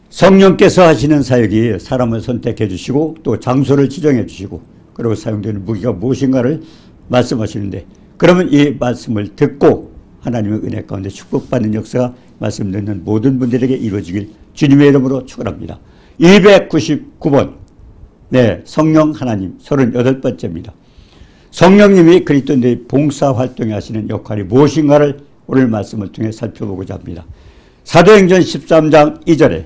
성령께서 하시는 사역이 사람을 선택해 주시고 또 장소를 지정해 주시고 그리고 사용되는 무기가 무엇인가를 말씀하시는데, 그러면 이 말씀을 듣고 하나님의 은혜 가운데 축복받는 역사가 말씀 듣는 모든 분들에게 이루어지길 주님의 이름으로 축원합니다. 299번 네, 성령 하나님 38번째입니다. 성령님이 그리스도인들의 봉사활동에 하시는 역할이 무엇인가를 오늘 말씀을 통해 살펴보고자 합니다. 사도행전 13장 2절에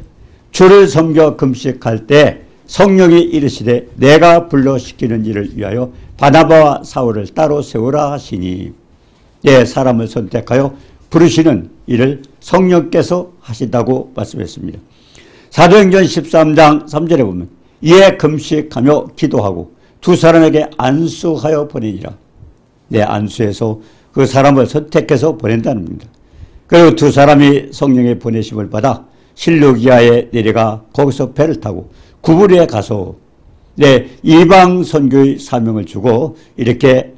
주를 섬겨 금식할 때 성령이 이르시되 내가 불러 시키는 일을 위하여 바나바와 사울을 따로 세우라 하시니, 예, 사람을 선택하여 부르시는 일을 성령께서 하신다고 말씀했습니다. 사도행전 13장 3절에 보면 이에 금식하며 기도하고 두 사람에게 안수하여 보내니라. 네, 안수해서 그 사람을 선택해서 보낸다는 겁니다. 그리고 두 사람이 성령의 보내심을 받아 실루기아에 내려가 거기서 배를 타고 구부리에 가서 네, 이방 선교의 사명을 주고 이렇게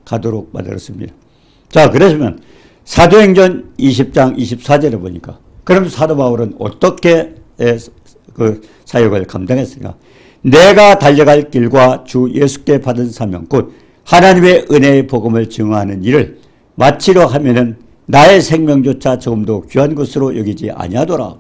가도록 만들었습니다. 자, 그러시면 사도행전 20장 24절에 보니까 그럼 사도 바울은 어떻게 그 사역을 감당했을까? 내가 달려갈 길과 주 예수께 받은 사명 곧 하나님의 은혜의 복음을 증거하는 일을 마치려 하면은 나의 생명조차 조금도 귀한 것으로 여기지 아니하더라.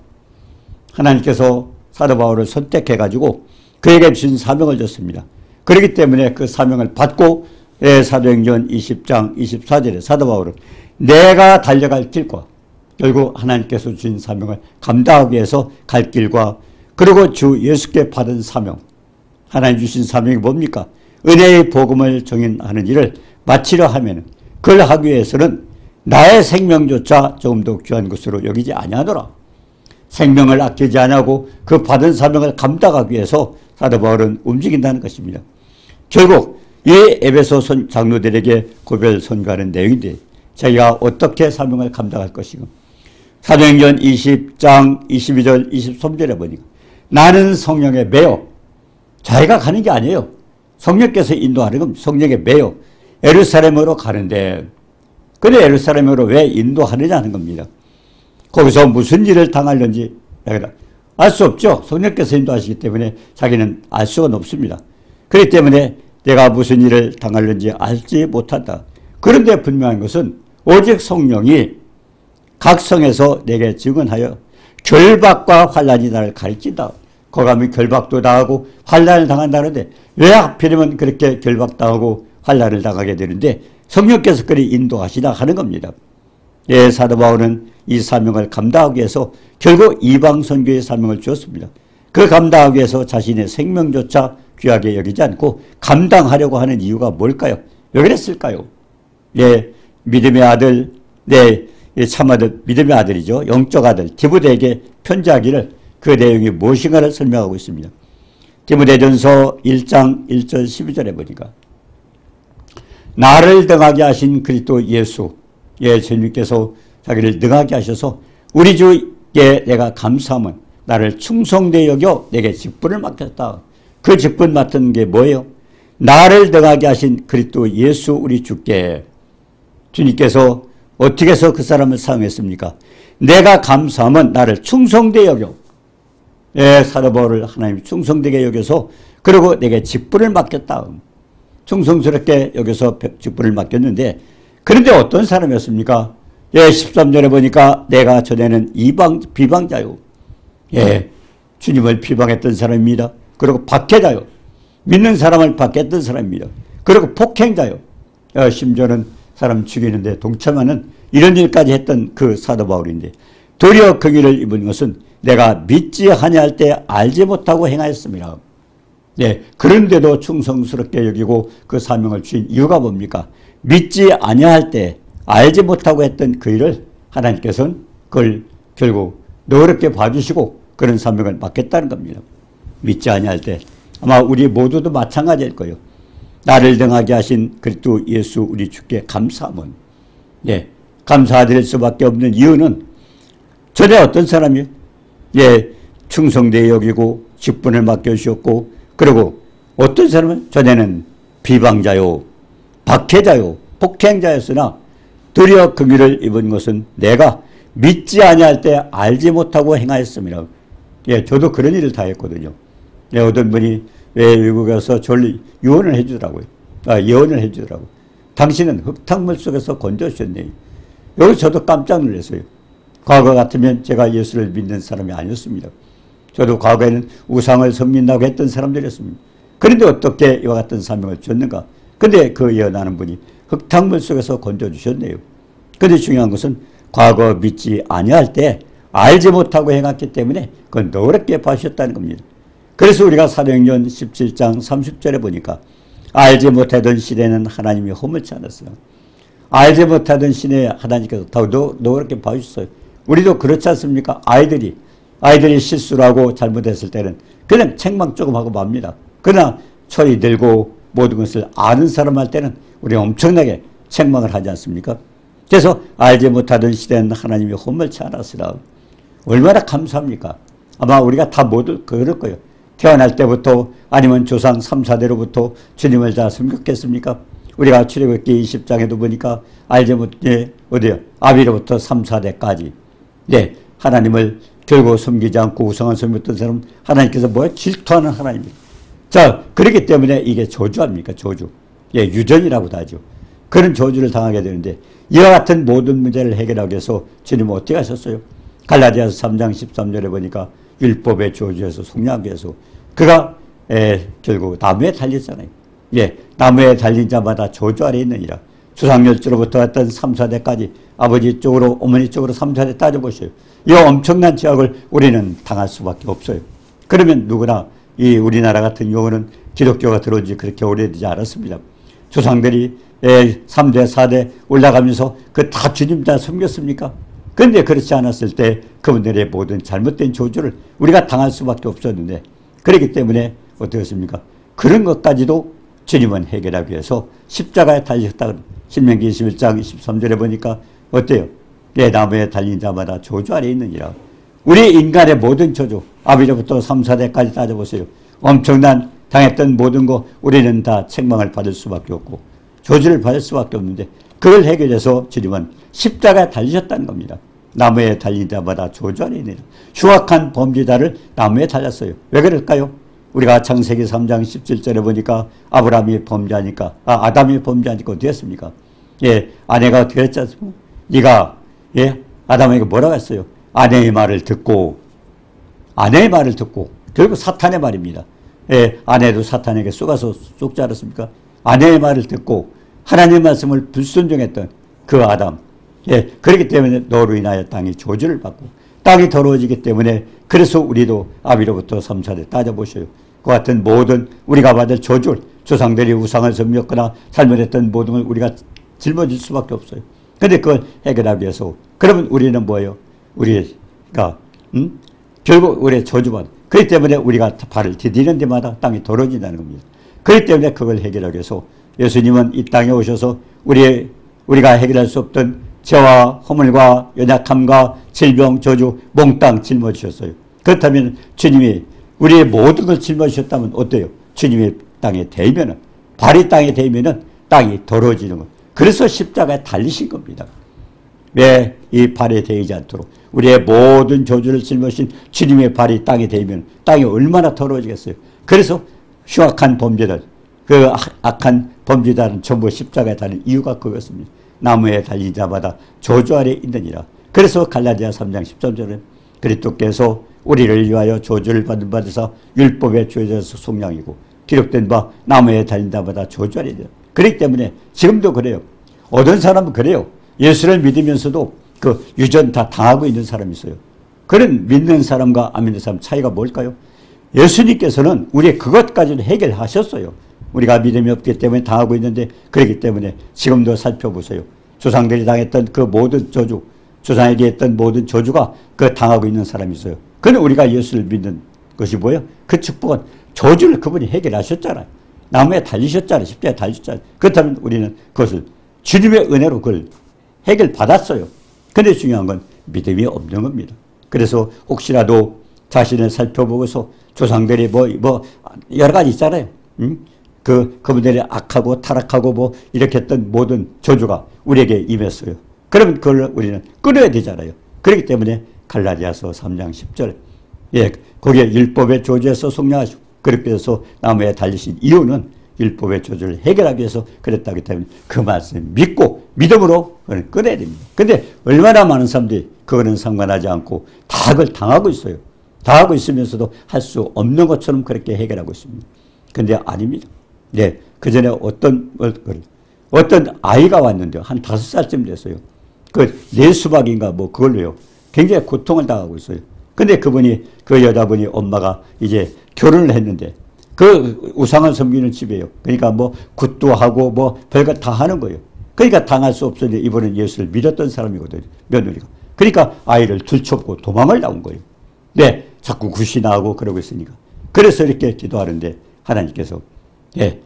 하나님께서 사도 바울을 선택해 가지고 그에게 주신 사명을 줬습니다. 그렇기 때문에 그 사명을 받고 사도행전 20장 24절에 사도 바울은 내가 달려갈 길과 결국 하나님께서 주신 사명을 감당하기 위해서 갈 길과 그리고 주 예수께 받은 사명, 하나님 주신 사명이 뭡니까? 은혜의 복음을 증언하는 일을 마치려 하면 그걸 하기 위해서는 나의 생명조차 조금도 귀한 것으로 여기지 아니하더라. 생명을 아끼지 아니하고 그 받은 사명을 감당하기 위해서 사도 바울은 움직인다는 것입니다. 결국 이 에베소 장로들에게 고별 선고하는 내용인데 자기가 어떻게 사명을 감당할 것이고, 사도행전 20장 22절 23절에 보니까 나는 성령에 매여, 자기가 가는 게 아니에요. 성령께서 인도하는 겁니다. 성령에 매여 예루살렘으로 가는데, 그래 예루살렘으로 왜 인도하느냐 하는 겁니다. 거기서 무슨 일을 당하려는지 알 수 없죠. 성령께서 인도하시기 때문에 자기는 알 수가 없습니다. 그렇기 때문에 내가 무슨 일을 당하려는지 알지 못한다. 그런데 분명한 것은 오직 성령이 각 성에서 내게 증언하여 결박과 환난이 나를 가르친다. 거기 가면 결박도 당하고 환난을 당한다는데 왜 하필이면 그렇게 결박당하고 환난을 당하게 되는데 성령께서 그리 인도하시다 하는 겁니다. 예, 사도 바울은 이 사명을 감당하기 위해서 결국 이방 선교의 사명을 주었습니다. 그 감당하기 위해서 자신의 생명조차 귀하게 여기지 않고 감당하려고 하는 이유가 뭘까요? 왜 그랬을까요? 예, 믿음의 아들, 네, 참아들, 믿음의 아들이죠. 영적 아들 디모데에게 편지하기를 그 내용이 무엇인가를 설명하고 있습니다. 디모데전서 1장 1절 12절에 보니까 나를 등하게 하신 그리스도 예수, 예, 주님께서 자기를 등하게 하셔서 우리 주께 내가 감사함은 나를 충성되이 여겨 내게 직분을 맡겼다. 그 직분 맡은 게 뭐예요? 나를 등하게 하신 그리스도 예수 우리 주께, 주님께서 어떻게 해서 그 사람을 사용했습니까? 내가 감사함은 나를 충성되이 여겨, 예, 사도 바울을 하나님 충성되게 여겨서 그리고 내게 직분을 맡겼다. 충성스럽게 여기서 직분을 맡겼는데, 그런데 어떤 사람이었습니까? 예, 13절에 보니까 내가 전에는 비방자요. 예, 주님을 비방했던 사람입니다. 그리고 박해자요. 믿는 사람을 박해했던 사람입니다. 그리고 폭행자요. 심지어는 사람 죽이는데 동참하는 이런 일까지 했던 그 사도 바울인데, 도리어 긍휼을 입은 것은 내가 믿지 아니할 때 알지 못하고 행하였습니다. 네, 그런데도 충성스럽게 여기고 그 사명을 주신 이유가 뭡니까? 믿지 아니할 때 알지 못하고 했던 그 일을 하나님께서는 그걸 결국 너그럽게 봐주시고 그런 사명을 맡겠다는 겁니다. 믿지 아니할 때 아마 우리 모두도 마찬가지일 거예요. 나를 등하게 하신 그리스도 예수 우리 주께 감사함은, 예, 감사드릴 수밖에 없는 이유는 전에 어떤 사람이요? 예, 충성되이 여기고 직분을 맡겨주셨고, 그리고 어떤 사람은 전에는 비방자요, 박해자요, 폭행자였으나 도리어 긍휼을 입은 것은 내가 믿지 아니할 때 알지 못하고 행하였습니다. 예, 저도 그런 일을 다 했거든요. 예, 어떤 분이 외국에서 저를 유언을 해주더라고요. 예언을 해주더라고요. 당신은 흙탕물 속에서 건져주셨네요. 여기 저도 깜짝 놀랐어요. 과거 같으면 제가 예수를 믿는 사람이 아니었습니다. 저도 과거에는 우상을 섬긴다고 했던 사람들이었습니다. 그런데 어떻게 이와 같은 사명을 줬는가? 근데 그 예언하는 분이 흙탕물 속에서 건져주셨네요. 근데 중요한 것은 과거 믿지 아니할 때 알지 못하고 행했기 때문에 그건 노랗게 봐주셨다는 겁니다. 그래서 우리가 사도행전 17장 30절에 보니까 알지 못하던 시대는 하나님이 허물지 않았어요. 알지 못하던 시대에 하나님께서 더 노랗게 봐주셨어요. 우리도 그렇지 않습니까? 아이들이 실수를 하고 잘못했을 때는 그냥 책망 조금 하고 맙니다. 그러나 철이 들고 모든 것을 아는 사람 할 때는 우리가 엄청나게 책망을 하지 않습니까? 그래서 알지 못하던 시대는 하나님이 허물지 않았으라. 얼마나 감사합니까? 아마 우리가 다 모두 그럴 거예요. 태어날 때부터 아니면 조상 3, 4대로부터 주님을 다 섬겼겠습니까? 우리가 출애굽기 20장에도 보니까 알지 못해 어디요? 아비로부터 3, 4대까지 네, 하나님을 결국 섬기지 않고 우상을 섬겼던 사람 하나님께서 뭐야? 질투하는 하나님입니다. 자, 그렇기 때문에 이게 저주 아닙니까? 저주. 예, 유전이라고도 하죠. 그런 저주를 당하게 되는데 이와 같은 모든 문제를 해결하기 위해서 주님은 어떻게 하셨어요? 갈라디아서 3장 13절에 보니까 율법의 저주에서 속량하기 위해서 그가 결국 나무에 달렸잖아요. 예, 나무에 달린 자마다 저주 아래 있느니라. 조상열주로부터 왔던 3, 4대까지 아버지 쪽으로 어머니 쪽으로 3, 4대 따져보세요. 이 엄청난 죄악을 우리는 당할 수밖에 없어요. 그러면 누구나 이 우리나라 같은 경우는 기독교가 들어온 지 그렇게 오래되지 않았습니다. 조상들이 3대, 4대 올라가면서 그 다 주님 다 섬겼습니까? 그런데 그렇지 않았을 때 그분들의 모든 잘못된 저주를 우리가 당할 수밖에 없었는데 그렇기 때문에 어떻게 했습니까? 그런 것까지도 주님은 해결하기 위해서 십자가에 달리셨다. 신명기 21장 23절에 보니까 어때요? 내 나무에 달린 자마다 저주 아래 있느니라. 우리 인간의 모든 저주, 아비로부터 3, 4대까지 따져보세요. 엄청난 당했던 모든 거 우리는 다 책망을 받을 수밖에 없고 저주를 받을 수밖에 없는데 그걸 해결해서 주님은 십자가에 달리셨다는 겁니다. 나무에 달린 자마다 저주 아래 있느니라. 흉악한 범죄자를 나무에 달렸어요. 왜 그럴까요? 우리가 창세기 3장 17절에 보니까 아담이 범죄하니까 어떻게 했습니까? 예, 아내가 어떻게 했지 않습니까? 네가 아담에게 뭐라고 했어요? 아내의 말을 듣고 결국 사탄의 말입니다. 예, 아내도 사탄에게 쏘가서 쏘지 않았습니까? 아내의 말을 듣고 하나님의 말씀을 불순종했던 그 아담. 예, 그렇기 때문에 너로 인하여 땅이 저주를 받고 땅이 더러워지기 때문에 그래서 우리도 아비로부터 3, 4대 따져보셔요. 그 같은 모든 우리가 받을 저주를 조상들이 우상을 섬겼거나 잘못했던 모든 걸 우리가 짊어질 수밖에 없어요. 그런데 그걸 해결하기 위해서 그러면 우리는 뭐예요? 우리가 결국 우리의 저주받아. 그렇기 때문에 우리가 발을 디디는 데마다 땅이 더러워진다는 겁니다. 그렇기 때문에 그걸 해결하기 위해서 예수님은 이 땅에 오셔서 우리가 해결할 수 없던 죄와 허물과 연약함과 질병, 저주, 몽땅 짊어지셨어요. 그렇다면 주님이 우리의 모든 걸 짊어지셨다면 어때요? 주님의 땅에 대면은 발이 땅에 대면은 땅이 더러워지는 것. 그래서 십자가에 달리신 겁니다. 왜 이 발에 대이지 않도록 우리의 모든 저주를 짊어진 주님의 발이 땅에 대면 땅이 얼마나 더러워지겠어요. 그래서 흉악한 범죄들, 그 악한 범죄자는 전부 십자가에 달린 이유가 그것입니다. 나무에 달린 자마다 저주 아래 있느니라. 그래서 갈라디아 3장 13절은 그리스도께서 우리를 위하여 저주를 받은 바되사 율법의 죄에서 속량이고 기록된 바 나무에 달린 자마다 저주 아래 있느니라. 그렇기 때문에 지금도 그래요. 어떤 사람은 그래요. 예수를 믿으면서도 그 유전 다 당하고 있는 사람이 있어요. 그런 믿는 사람과 안 믿는 사람 차이가 뭘까요? 예수님께서는 우리의 그것까지는 해결하셨어요. 우리가 믿음이 없기 때문에 당하고 있는데 그렇기 때문에 지금도 살펴보세요. 조상들이 당했던 그 모든 저주, 조상에게 했던 모든 저주가 그 당하고 있는 사람이 있어요. 그런데 우리가 예수를 믿는 것이 뭐예요? 그 축복은 저주를 그분이 해결하셨잖아요. 나무에 달리셨잖아요. 십자가에 달리셨잖아요. 그렇다면 우리는 그것을 주님의 은혜로 그걸 해결받았어요. 그런데 중요한 건 믿음이 없는 겁니다. 그래서 혹시라도 자신을 살펴보고서 조상들이 여러 가지 있잖아요. 그분들이 악하고 타락하고 이렇게 했던 모든 저주가 우리에게 임했어요. 그러면 그걸 우리는 끊어야 되잖아요. 그렇기 때문에 갈라디아서 3장 10절 예, 거기에 율법의 조주에서 속량하시고 그렇게 해서 나무에 달리신 이유는 율법의 조주를 해결하기 위해서 그랬다기 때문에 그 말씀을 믿고 믿음으로 그걸 끊어야 됩니다. 근데 얼마나 많은 사람들이 그거는 상관하지 않고 다 그걸 당하고 있어요. 당하고 있으면서도 할 수 없는 것처럼 그렇게 해결하고 있습니다. 근데 아닙니다. 네, 그 전에 어떤 아이가 왔는데요. 한 5살쯤 됐어요. 그 뇌수박인가 뭐 그걸로요. 굉장히 고통을 당하고 있어요. 근데 그분이, 그 여자분이 엄마가 이제 결혼을 했는데 그 우상을 섬기는 집이에요. 그러니까 뭐 굿도 하고 뭐 별거 다 하는 거예요. 그러니까 당할 수 없었는데 이분은 예수를 믿었던 사람이거든요. 며느리가. 그러니까 아이를 들쳐업고 도망을 나온 거예요. 네, 자꾸 굿이 나오고 그러고 있으니까. 그래서 이렇게 기도하는데 하나님께서 예,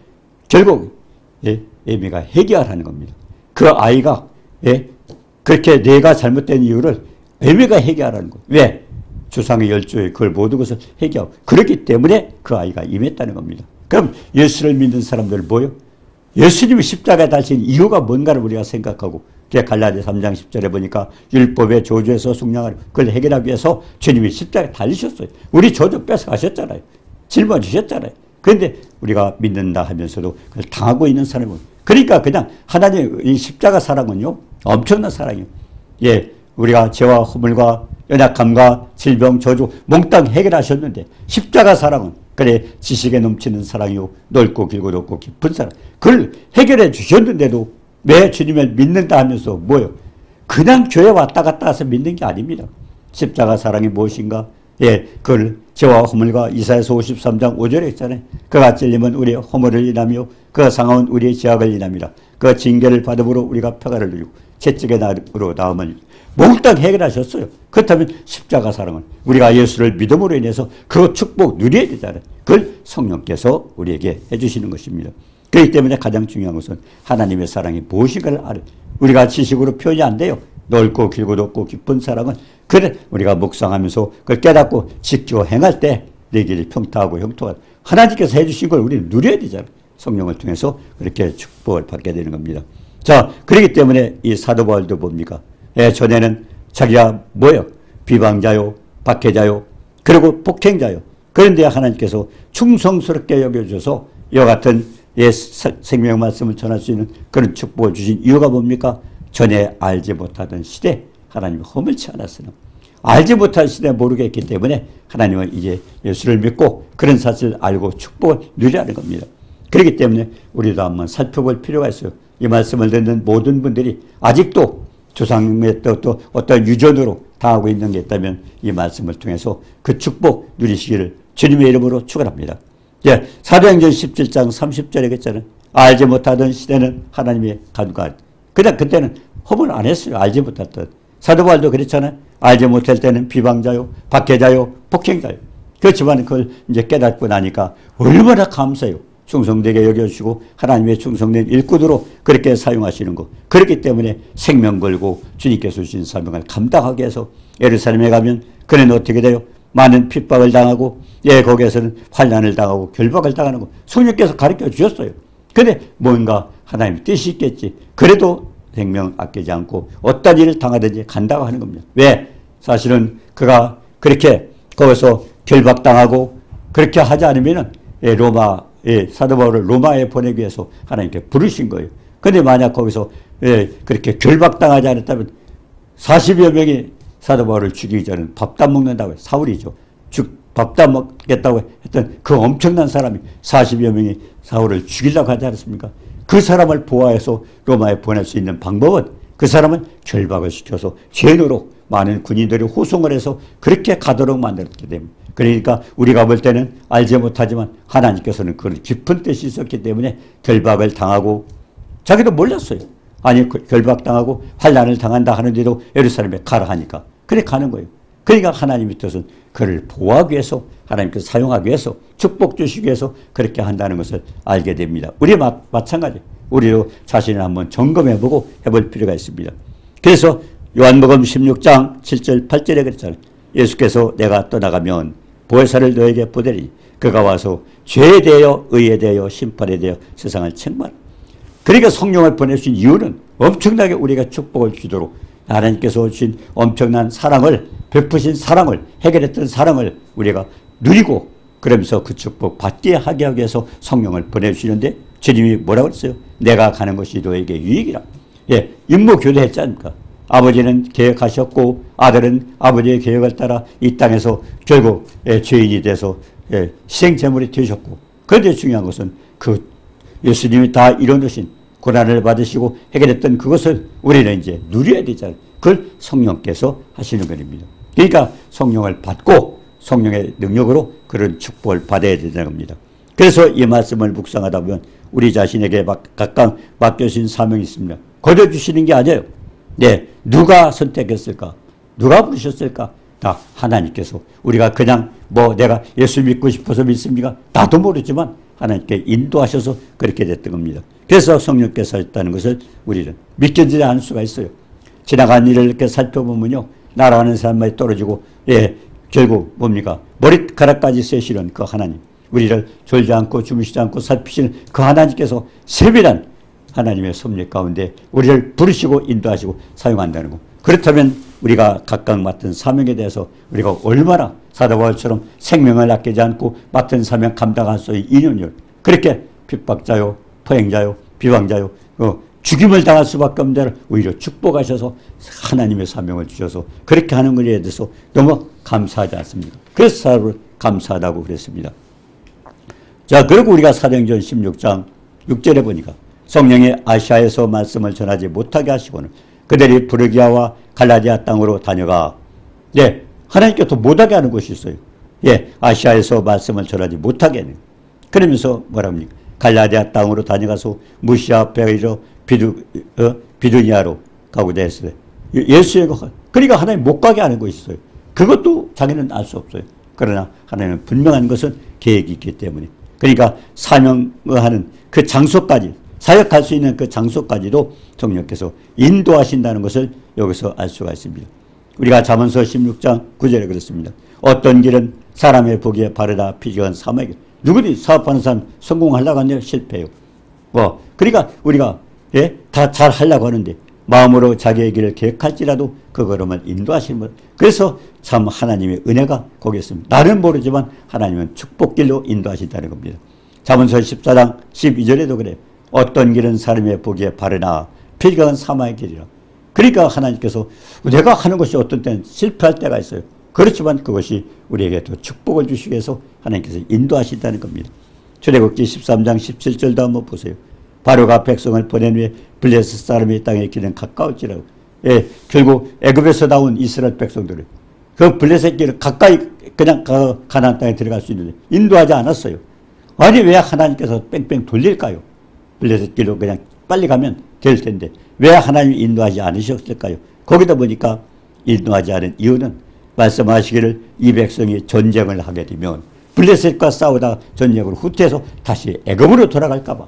결국 예, 애미가 해결하는 겁니다. 그 아이가 예, 그렇게 내가 잘못된 이유를 애미가 해결하는 거예요. 왜? 주상의 열조에 그걸 모든 것을 해결하고 그렇기 때문에 그 아이가 임했다는 겁니다. 그럼 예수를 믿는 사람들 뭐요? 예수님이 십자가에 달린 이유가 뭔가를 우리가 생각하고 갈라디아 3장 10절에 보니까 율법의 조주에서 속량하는 그걸 해결하기 위해서 주님이 십자가에 달리셨어요. 우리 조주 뺏어가셨잖아요. 짊어지셨잖아요. 그런데 우리가 믿는다 하면서도 그걸 당하고 있는 사람은 그러니까 그냥 하나님 이 십자가 사랑은요 엄청난 사랑이에요. 예, 우리가 죄와 허물과 연약함과 질병, 저주 몽땅 해결하셨는데 십자가 사랑은 그래 지식에 넘치는 사랑이요 넓고 길고 높고 깊은 사랑 그걸 해결해 주셨는데도 왜 주님을 믿는다 하면서 뭐요? 그냥 교회 왔다 갔다 해서 믿는 게 아닙니다. 십자가 사랑이 무엇인가? 예, 그걸 죄와 허물과 이사야서 53장 5절에 있잖아요. 그가 찔림은 우리의 허물을 인하며 그가 상함은 우리의 죄악을 인함이라. 그가 징계를 받음으로 우리가 평안을 누리고 채찍의 날으로 나음을 몽땅 해결하셨어요. 그렇다면 십자가 사랑은 우리가 예수를 믿음으로 인해서 그 축복 누려야 되잖아요. 그걸 성령께서 우리에게 해주시는 것입니다. 그렇기 때문에 가장 중요한 것은 하나님의 사랑이 무엇인가를 알아요. 우리가 지식으로 표현이 안 돼요. 넓고 길고 높고 깊은 사랑은 그래 우리가 묵상하면서 그걸 깨닫고 지켜 행할 때 내 길이 평탄하고 형통하다. 하나님께서 해주신 걸 우리는 누려야 되잖아요. 성령을 통해서 그렇게 축복을 받게 되는 겁니다. 자, 그렇기 때문에 이 사도 바울도 뭡니까? 예, 전에는 자기가 뭐요? 비방자요, 박해자요, 그리고 폭행자요. 그런데 하나님께서 충성스럽게 여겨줘서 이와 같은 예, 생명 말씀을 전할 수 있는 그런 축복을 주신 이유가 뭡니까? 전에 알지 못하던 시대 하나님이 허물치 않았으나 알지 못할 시대에 모르겠기 때문에 하나님은 이제 예수를 믿고 그런 사실을 알고 축복을 누리라는 겁니다. 그렇기 때문에 우리도 한번 살펴볼 필요가 있어요. 이 말씀을 듣는 모든 분들이 아직도 조상의 또 어떤 유전으로 당하고 있는 게 있다면 이 말씀을 통해서 그 축복 누리시기를 주님의 이름으로 축원합니다. 예, 사도행전 17장 30절에 했잖아요. 알지 못하던 시대는 하나님의 간과 그냥 그때는 허물 안 했어요. 알지 못했던. 사도 바울도 그랬잖아요. 알지 못할 때는 비방자요, 박해자요, 폭행자요. 그렇지만 그걸 이제 깨닫고 나니까 얼마나 감사해요. 충성되게 여겨주시고 하나님의 충성된 일꾼으로 그렇게 사용하시는 것. 그렇기 때문에 생명 걸고 주님께서 주신 사명을 감당하게 해서 예루살렘에 가면 그는 어떻게 돼요? 많은 핍박을 당하고 예 거기에서는 환난을 당하고 결박을 당하는 거 성령께서 가르쳐 주셨어요. 근데 뭔가 하나님의 뜻이 있겠지. 그래도 생명 아끼지 않고 어떤 일을 당하든지 간다고 하는 겁니다. 왜? 사실은 그가 그렇게 거기서 결박당하고 그렇게 하지 않으면은 로마 사도 바울을 로마에 보내기 위해서 하나님께 부르신 거예요. 근데 만약 거기서 그렇게 결박당하지 않았다면 40여 명이 사도 바울을 죽이기 전에 밥도 안 먹는다고 해요. 사울이죠. 밥도 안 먹겠다고 했던 그 엄청난 사람이 40여 명이 사울을 죽이려고 하지 않았습니까? 그 사람을 보호해서 로마에 보낼 수 있는 방법은 그 사람은 결박을 시켜서 죄인으로 많은 군인들이 호송을 해서 그렇게 가도록 만들었기 때문에 그러니까 우리가 볼 때는 알지 못하지만 하나님께서는 그런 깊은 뜻이 있었기 때문에 결박을 당하고 자기도 몰랐어요. 아니 결박당하고 환난을 당한다 하는데도 예루살렘에 가라 하니까 그래 가는 거예요. 그러니까 하나님의 뜻은 그를 보호하기 위해서 하나님께서 사용하기 위해서 축복 주시기 위해서 그렇게 한다는 것을 알게 됩니다. 우리 마찬가지 우리도 자신을 한번 점검해보고 해볼 필요가 있습니다. 그래서 요한복음 16장 7절 8절에 그랬잖아요. 예수께서 내가 떠나가면 보혜사를 너에게 보내리니 그가 와서 죄에 대하여 의에 대하여 심판에 대하여 세상을 책망. 그러니까 성령을 보내신 이유는 엄청나게 우리가 축복을 주도록 하나님께서 주신 엄청난 사랑을, 베푸신 사랑을, 해결했던 사랑을 우리가 누리고 그러면서 그 축복 받게 하게 하기 위해서 성령을 보내주시는데 주님이 뭐라고 했어요? 내가 가는 것이 너에게 유익이라. 예, 임무교대했지 않습니까? 아버지는 계획하셨고 아들은 아버지의 계획을 따라 이 땅에서 결국 죄인이 돼서 희생제물이 되셨고, 그런데 중요한 것은 그 예수님이 다 이뤄놓으신 고난을 받으시고 해결했던 그것을 우리는 이제 누려야 되잖아요. 그걸 성령께서 하시는 겁니다. 그러니까 성령을 받고 성령의 능력으로 그런 축복을 받아야 되는 겁니다. 그래서 이 말씀을 묵상하다 보면 우리 자신에게 각각 맡겨주신 사명이 있습니다. 거둬주시는 게 아니에요. 네, 누가 선택했을까? 누가 부르셨을까? 다 하나님께서. 우리가 그냥 뭐 내가 예수 믿고 싶어서 믿습니까? 나도 모르지만 하나님께 인도하셔서 그렇게 됐던 겁니다. 그래서 성령께서 하셨다는 것을 우리는 믿겨지지 않을 수가 있어요. 지나간 일을 이렇게 살펴보면요, 날아가는 사람만이 떨어지고, 결국 뭡니까? 머리카락까지 세시는 그 하나님, 우리를 졸지 않고 주무시지 않고 살피시는 그 하나님께서 세밀한 하나님의 섭리 가운데 우리를 부르시고 인도하시고 사용한다는 것. 그렇다면 우리가 각각 맡은 사명에 대해서 우리가 얼마나 사도 바울처럼 생명을 아끼지 않고 맡은 사명 감당할 수 있는 일, 그렇게 핍박자요, 포행자요, 비방자요, 죽임을 당할 수밖에 없는 데를 오히려 축복하셔서 하나님의 사명을 주셔서 그렇게 하는 것에 대해서 너무 감사하지 않습니까? 그래서 사람을 감사하다고 그랬습니다. 자, 그리고 우리가 사도행전 16장 6절에 보니까 성령이 아시아에서 말씀을 전하지 못하게 하시고는 그들이 부르기아와 갈라디아 땅으로 다녀가. 네, 하나님께서 못하게 하는 곳이 있어요. 예, 아시아에서 말씀을 전하지 못하게 하는. 그러면서 뭐라 합니까? 갈라디아 땅으로 다녀가서 무시아, 베이로, 비두니아로 가고자 했어요. 예수의 그러니까 하나님 못 가게 하는 것이 있어요. 그것도 자기는 알 수 없어요. 그러나 하나님은 분명한 것은 계획이 있기 때문에. 그러니까 사명을 하는 그 장소까지, 사역할 수 있는 그 장소까지도 성령께서 인도하신다는 것을 여기서 알 수가 있습니다. 우리가 잠언서 16장 9절에 그렇습니다. 어떤 길은 사람의 보기에 바르다 피지건 사막이. 누구든지 사업하는 사람 성공하려고 하는데 실패해요. 그러니까 우리가 다 잘 하려고 하는데 마음으로 자기의 길을 계획할지라도 그 걸음을 인도하시는 것. 그래서 참 하나님의 은혜가 거기 있습니다. 나는 모르지만 하나님은 축복길로 인도하신다는 겁니다. 잠언서 14장 12절에도 그래요. 어떤 길은 사람의 보기에 바르나 필경은 사마의 길이라. 그러니까 하나님께서 내가 하는 것이 어떤 때는 실패할 때가 있어요. 그렇지만 그것이 우리에게 더 축복을 주시기 위해서 하나님께서 인도하신다는 겁니다. 출애굽기 13장 17절도 한번 보세요. 바로가 백성을 보낸 후에 블레셋 사람이 땅의 길은 가까울지라고. 결국 애굽에서 나온 이스라엘 백성들은 그 블레셋 길을 가까이 그냥 가나안 땅에 들어갈 수 있는데 인도하지 않았어요. 아니 왜 하나님께서 뺑뺑 돌릴까요? 블레셋 길로 그냥 빨리 가면 될 텐데 왜 하나님이 인도하지 않으셨을까요? 거기다 보니까 인도하지 않은 이유는 말씀하시기를 이 백성이 전쟁을 하게 되면 블레셋과 싸우다 전쟁으로 후퇴해서 다시 애굽으로 돌아갈까 봐,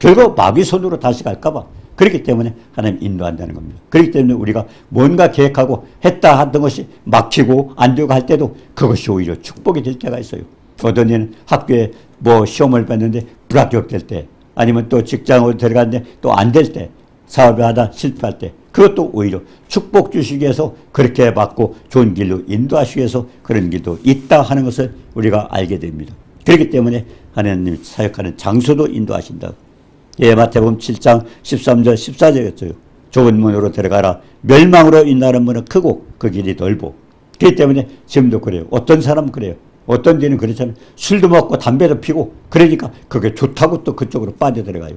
결국 마귀 손으로 다시 갈까 봐, 그렇기 때문에 하나님 인도한다는 겁니다. 그렇기 때문에 우리가 뭔가 계획하고 했다 하던 것이 막히고 안 되고 할 때도 그것이 오히려 축복이 될 때가 있어요. 어떤 이는 학교에 뭐 시험을 봤는데 불합격될 때, 아니면 또 직장으로 들어갔는데 또 안 될 때, 사업을 하다 실패할 때, 그것도 오히려 축복 주시기 위해서 그렇게 받고 좋은 길로 인도하시기 위해서 그런 길도 있다 하는 것을 우리가 알게 됩니다. 그렇기 때문에 하나님이 사역하는 장소도 인도하신다. 마태복음 7장 13절 14절이었어요. 좁은 문으로 들어가라. 멸망으로 인하는 문은 크고 그 길이 넓고. 그렇기 때문에 지금도 그래요. 어떤 사람은 그래요. 어떤 데는 그렇잖아요. 술도 먹고 담배도 피고 그러니까 그게 좋다고 또 그쪽으로 빠져들어가요.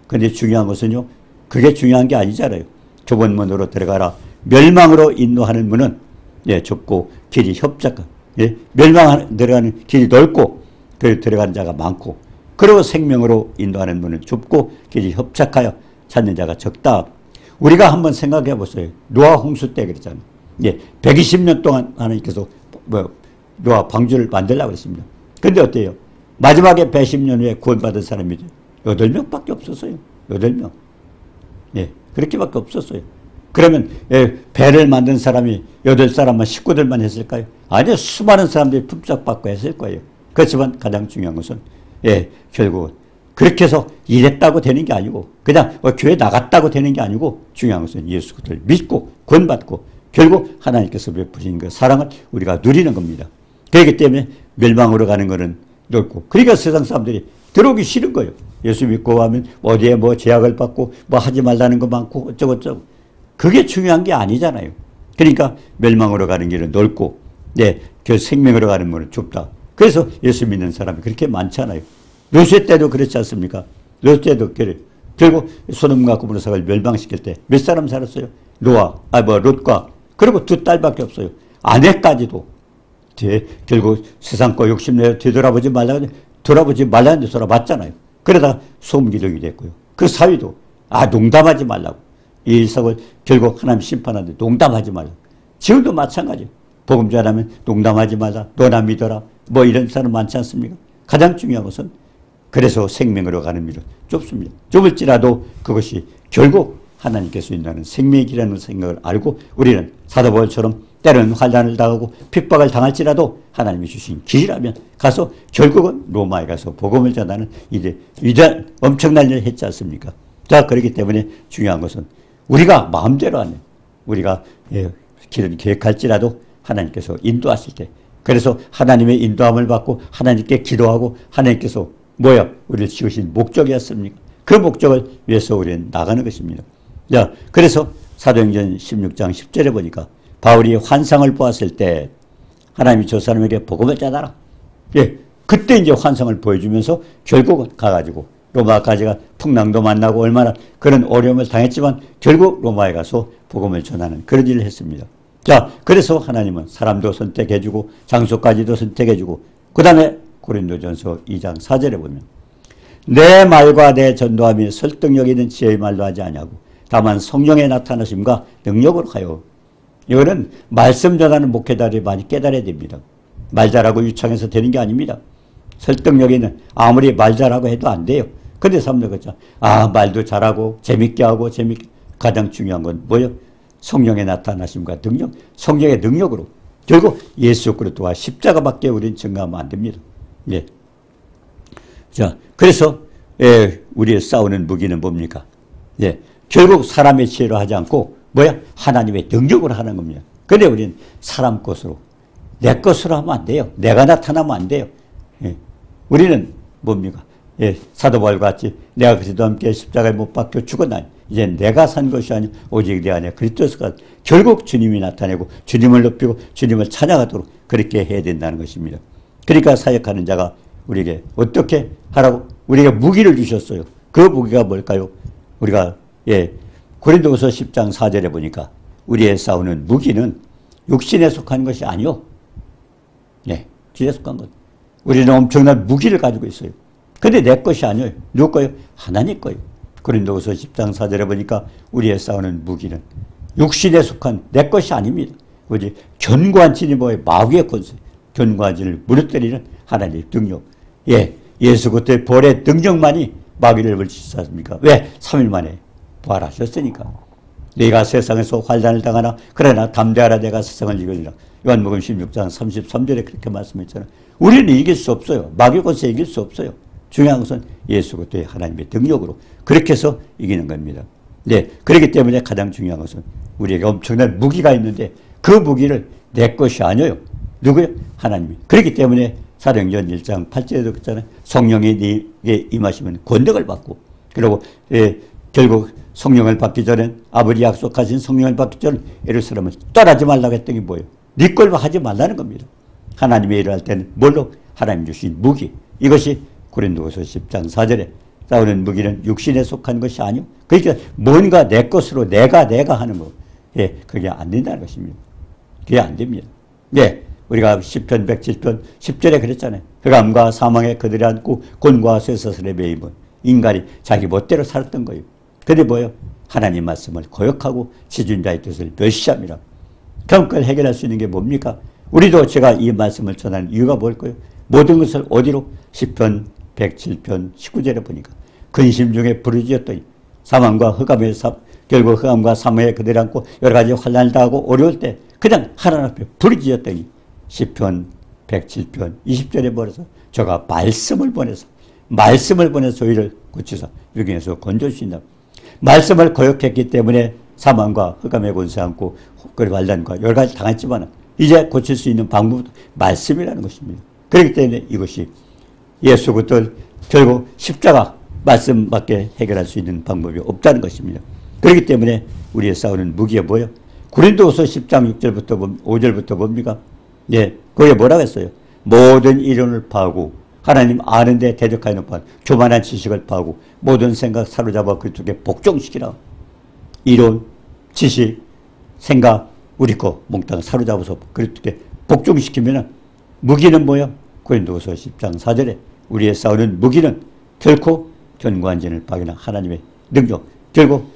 그런데 중요한 것은요, 그게 중요한 게 아니잖아요. 좁은 문으로 들어가라. 멸망으로 인도하는 문은 좁고 길이 협착한, 멸망 들어가는 길이 넓고 그 들어가는 자가 많고, 그리고 생명으로 인도하는 문은 좁고 길이 협착하여 찾는 자가 적다. 우리가 한번 생각해 보세요. 노아 홍수 때 그랬잖아요. 120년 동안 하나님께서 노아 방주를 만들려고 그랬습니다. 근데 어때요? 마지막에 110년 후에 구원받은 사람이 8명밖에 없었어요. 8명. 그렇게밖에 없었어요. 그러면 배를 만든 사람이 8사람만, 식구들만 했을까요? 아니요. 수많은 사람들이 품삯받고 했을 거예요. 그렇지만 가장 중요한 것은 결국 그렇게 해서 일했다고 되는 게 아니고 그냥 교회 나갔다고 되는 게 아니고 중요한 것은 예수 그리스도를 믿고 구원받고 결국 하나님께서 베푸신 그 사랑을 우리가 누리는 겁니다. 그렇기 때문에 멸망으로 가는 것은 넓고 그러니까 세상 사람들이 들어오기 싫은 거예요. 예수 믿고 하면 어디에 뭐 제약을 받고 뭐 하지 말라는 거 많고 어쩌고저쩌고 그게 중요한 게 아니잖아요. 그러니까 멸망으로 가는 길은 넓고 네, 그 생명으로 가는 문은 좁다. 그래서 예수 믿는 사람이 그렇게 많잖아요. 노세 때도 그렇지 않습니까? 노세 때도 그래. 결국 소돔과 고모라를 멸망시킬 때 몇 사람 살았어요? 롯과 그리고 두 딸밖에 없어요. 아내까지도 결국 세상 거 욕심내어 뒤돌아보지 말라는데 돌아봤잖아요. 그러다가 소음기록이 됐고요. 그 사위도 농담하지 말라고. 이 일석을 결국 하나님 심판하는데 농담하지 말라고. 지금도 마찬가지예요. 복음 전하면 농담하지 말라. 너나 믿어라. 뭐 이런 사람 많지 않습니까? 가장 중요한 것은 그래서 생명으로 가는 길은 좁습니다. 좁을지라도 그것이 결국 하나님께서 인도하는 생명의 길이라는 생각을 알고 우리는 사도 바울처럼 때로는 환난을 당하고 핍박을 당할지라도 하나님이 주신 길이라면 가서 결국은 로마에 가서 복음을 전하는 이제 위대한 엄청난 일을 했지 않습니까? 자, 그렇기 때문에 중요한 것은 우리가 마음대로 하는 우리가 길을 계획할지라도 하나님께서 인도하실 때 그래서 하나님의 인도함을 받고 하나님께 기도하고 하나님께서 우리를 지으신 목적이었습니까? 그 목적을 위해서 우리는 나가는 것입니다. 자, 그래서 사도행전 16장 10절에 보니까 바울이 환상을 보았을 때 하나님이 저 사람에게 복음을 전하라. 그때 이제 환상을 보여주면서 결국은 가가지고 로마까지가 풍랑도 만나고 얼마나 그런 어려움을 당했지만 결국 로마에 가서 복음을 전하는 그런 일을 했습니다. 자, 그래서 하나님은 사람도 선택해주고 장소까지도 선택해주고 그 다음에 고린도전서 2장 4절에 보면 내 말과 내 전도함이 설득력 있는 지혜의 말로 하지 아니하고 다만 성령의 나타나심과 능력으로 하여. 이거는 말씀 전하는 목회자들이 많이 깨달아야 됩니다. 말 잘하고 유창해서 되는 게 아닙니다. 설득력 있는 아무리 말 잘하고 해도 안 돼요. 근데 사람들 그렇죠. 말도 잘하고 재밌게 하고 가장 중요한 건 뭐예요? 성령의 나타나심과 능력, 성령의 능력으로 결국 예수 그리스도와 십자가밖에 우리는 증거하면 안 됩니다. 자, 그래서 우리의 싸우는 무기는 뭡니까? 결국 사람의 지혜로 하지 않고 하나님의 능력으로 하는 겁니다. 그런데 우리는 사람 것으로 내 것으로 하면 안 돼요. 내가 나타나면 안 돼요. 우리는 뭡니까? 사도 바울과 같이 내가 그리스도와 함께 십자가에 못 박혀 죽었나니 이제 내가 산 것이 아니오 오직 내 안에 그리스도가 결국 주님이 나타내고 주님을 높이고 주님을 찬양하도록 그렇게 해야 된다는 것입니다. 그러니까 사역하는 자가 우리에게 어떻게 하라고 우리에게 무기를 주셨어요. 그 무기가 뭘까요? 우리가 고린도후서 10장 4절에 보니까 우리의 싸우는 무기는 육신에 속한 것이 아니요. 육신에 속한 것. 우리는 엄청난 무기를 가지고 있어요. 근데 내 것이 아니에요. 누구 거예요? 하나님 거예요. 고린도후서 10장 4절에 보니까 우리의 싸우는 무기는 육신에 속한 내 것이 아닙니다. 오직 견고한 진이 뭐예요? 마귀의 권세. 견고한 진을 무너뜨리는 하나님의 능력. 예수 그리스도의 벌의 능력만이 마귀를 물리쳤습니까? 왜? 3일 만에 부활하셨으니까. 내가 세상에서 환난을 당하나 그러나 담대하라 내가 세상을 이기리라. 요한복음 16장 33절에 그렇게 말씀했잖아요. 우리는 이길 수 없어요. 마귀 권세 이길 수 없어요. 중요한 것은 예수 그리스도의 하나님의 능력으로 그렇게 해서 이기는 겁니다. 그렇기 때문에 가장 중요한 것은 우리에게 엄청난 무기가 있는데 그 무기를 내 것이 아니에요. 누구요? 하나님이. 그렇기 때문에 사도행전 1장 8절에도 그랬잖아요. 성령이 네게 임하시면 권능을 받고 그리고 결국 성령을 받기 전에 아버지 약속하신 성령을 받기 전에 예루살렘을 떠나지 말라고 했던 게 뭐예요? 네 걸로 하지 말라는 겁니다. 하나님의 일을 할 때는 뭘로? 하나님 주신 무기. 이것이 고린도후서 10장 4절에 싸우는 무기는 육신에 속한 것이 아니요. 그러니까 뭔가 내 것으로 내가 하는 거. 그게 안 된다는 것입니다. 그게 안 됩니다. 우리가 시편 107편 10절에 그랬잖아요. 흑암과 사망에 그들이 앉고 곤과 쇠사슬에 매임은 인간이 자기 멋대로 살았던 거예요. 근데 뭐예요? 하나님 말씀을 거역하고 지존자의 뜻을 멸시함이라. 그럼 그걸 해결할 수 있는 게 뭡니까? 우리도 제가 이 말씀을 전하는 이유가 뭘까요? 모든 것을 어디로? 시편 107편 19절에 보니까 근심 중에 부르짖었더니 사망과 흑암의 결국 흑암과 사망에 그들이 앉고 여러 가지 환난을 당하고 어려울 때 그냥 하나님 앞에 부르짖었더니 시편 107편 20절에 보내서 저가 말씀을 보내서 말씀을 보내서 저희를 고치사 유경에서 건져주신다. 말씀을 거역했기 때문에 사망과 흑암의 권세 안고 그리고 환난과 여러 가지 당했지만 이제 고칠 수 있는 방법은 말씀이라는 것입니다. 그렇기 때문에 이것이 예수 그리스도 결국 십자가 말씀밖에 해결할 수 있는 방법이 없다는 것입니다. 그렇기 때문에 우리의 싸우는 무기가 뭐예요? 고린도후서 10장 6절부터 5절부터 뭡니까? 예, 거기에 뭐라고 했어요? 모든 이론을 파하고 하나님 아는데 대적하여 놓은 교만한 지식을 파하고 모든 생각 사로잡아 그 쪽에 복종시키라. 이론, 지식, 생각 우리 거 몽땅 사로잡아서 그 쪽에 복종시키면 무기는 뭐예요? 고린도후서 10장 4절에 우리의 싸우는 무기는 결코 견고한 진을 파괴하는 하나님의 능력, 결국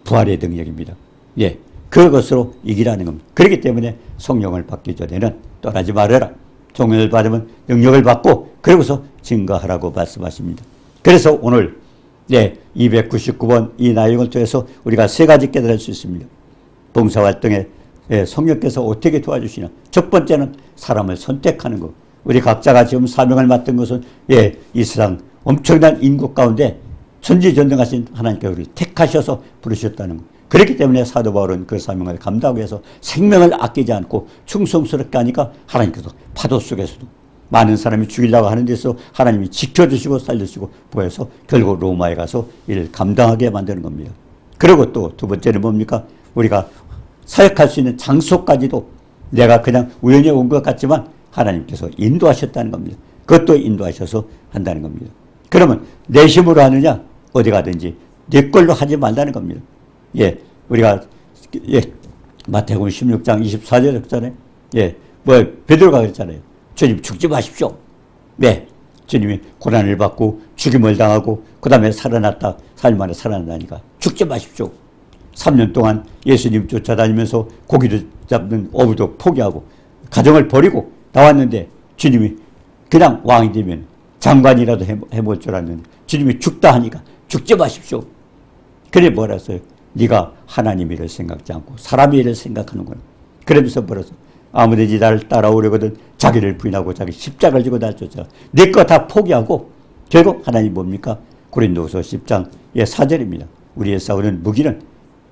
부활의 능력입니다. 예, 그것으로 이기라는 겁니다. 그렇기 때문에 성령을 받기 전에는 떠나지 말아라. 성령을 받으면 능력을 받고 그러고서 증거하라고 말씀하십니다. 그래서 오늘 299번 이 내용을 통해서 우리가 세 가지 깨달을 수 있습니다. 봉사활동에 성령께서 어떻게 도와주시냐. 첫 번째는 사람을 선택하는 것. 우리 각자가 지금 사명을 맡은 것은 이 세상 엄청난 인구 가운데 전지전능하신 하나님께서 우리를 택하셔서 부르셨다는 것. 그렇기 때문에 사도 바울은 그 사명을 감당하기 위해서 생명을 아끼지 않고 충성스럽게 하니까 하나님께서 파도 속에서도 많은 사람이 죽이려고 하는 데서 하나님이 지켜주시고 살려주시고 보여서 결국 로마에 가서 이를 감당하게 만드는 겁니다. 그리고 또 두 번째는 뭡니까? 우리가 사역할 수 있는 장소까지도 내가 그냥 우연히 온 것 같지만 하나님께서 인도하셨다는 겁니다. 그것도 인도하셔서 한다는 겁니다. 그러면 내 힘으로 하느냐? 어디 가든지 내 걸로 하지 말라는 겁니다. 예, 우리가 마태복음 16장 24절에 했잖아요. 베드로가 그랬잖아요. 주님 죽지 마십시오. 네, 주님이 고난을 받고 죽임을 당하고 그 다음에 살아났다. 4일 만에 살아났다니까 죽지 마십시오. 3년 동안 예수님 쫓아다니면서 고기도 잡는 어부도 포기하고 가정을 버리고 나왔는데 주님이 그냥 왕이 되면 장관이라도 해볼 줄 알았는데 주님이 죽다 하니까 죽지 마십시오. 그래 뭐라 했어요? 네가 하나님 일을 생각지 않고 사람 일을 생각하는구나. 그러면서 뭐라서 아무든지 나를 따라오려거든 자기를 부인하고 자기 십자가를 지고 날 쫓아 내 거 다 포기하고 결국 하나님 뭡니까? 고린도후서 10장 4절입니다. 우리의 싸우는 무기는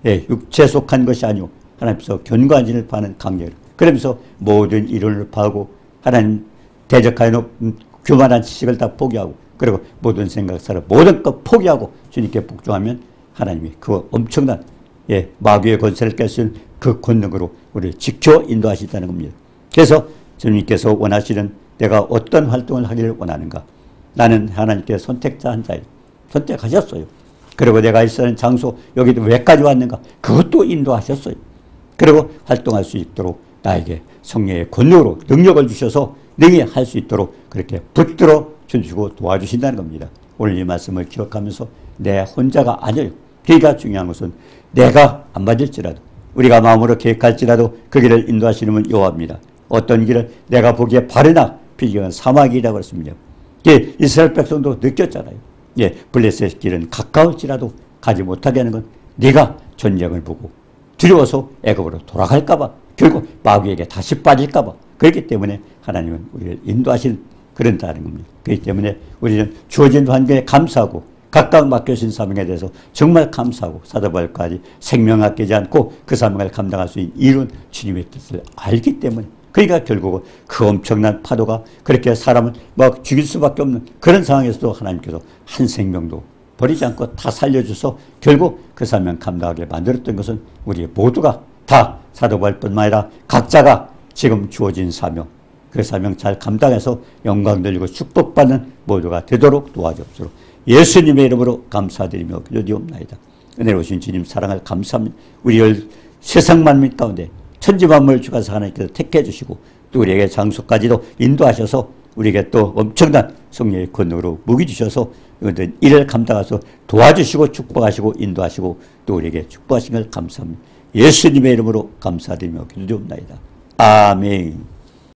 육체에 속한 것이 아니오 하나님께서 견고한 진을 파는 강렬. 그러면서 모든 이론을 파하고 하나님 대적하여 놓은 교만한 지식을 다 포기하고 그리고 모든 생각 살아 모든 것 포기하고 주님께 복종하면 하나님이 그 엄청난 마귀의 권세를 깰 수 있는 그 권능으로 우리를 지켜 인도하시다는 겁니다. 그래서 주님께서 원하시는 내가 어떤 활동을 하기를 원하는가. 나는 하나님께 선택자 한 자예요. 선택하셨어요. 그리고 내가 있는 장소 여기도 왜까지 왔는가. 그것도 인도하셨어요. 그리고 활동할 수 있도록 나에게 성령의 권능으로 능력을 주셔서 능히 할 수 있도록 그렇게 붙들어 주시고 도와주신다는 겁니다. 오늘 이 말씀을 기억하면서 내 혼자가 아니에요. 그러니까 중요한 것은 내가 안 맞을지라도 우리가 마음으로 계획할지라도 그 길을 인도하시는 분 여호와입니다. 어떤 길을 내가 보기에 바르나 비교한 사막이라고 했습니다. 이스라엘 백성도 느꼈잖아요. 블레셋의 길은 가까울지라도 가지 못하게 하는 건 네가 전쟁을 보고 두려워서 애굽으로 돌아갈까 봐 결국 마귀에게 다시 빠질까 봐 그렇기 때문에 하나님은 우리를 인도하시는 그런다는 겁니다. 그렇기 때문에 우리는 주어진 환경에 감사하고 각각 맡겨진 사명에 대해서 정말 감사하고 사도 바울까지 생명 아끼지 않고 그 사명을 감당할 수 있는 이룬 주님의 뜻을 알기 때문에 그러니까 결국은 그 엄청난 파도가 그렇게 사람을 막 죽일 수밖에 없는 그런 상황에서도 하나님께서 한 생명도 버리지 않고 다 살려줘서 결국 그 사명 감당하게 만들었던 것은 우리 모두가 다 사도 바울뿐만 아니라 각자가 지금 주어진 사명 그 사명 잘 감당해서 영광 돌리고 축복받는 모두가 되도록 도와주옵소서. 예수님의 이름으로 감사드리며 기도드리옵나이다. 은혜로우신 주님 사랑을 감사합니다. 우리를 세상 만민 가운데 천지만물 주가서 하나님께서 택해 주시고 또 우리에게 장소까지도 인도하셔서 우리에게 또 엄청난 성령의 권능으로 무기 주셔서 이를 감당해서 도와주시고 축복하시고 인도하시고 또 우리에게 축복하신 걸 감사합니다. 예수님의 이름으로 감사드리며 기도드리옵나이다. 아멘.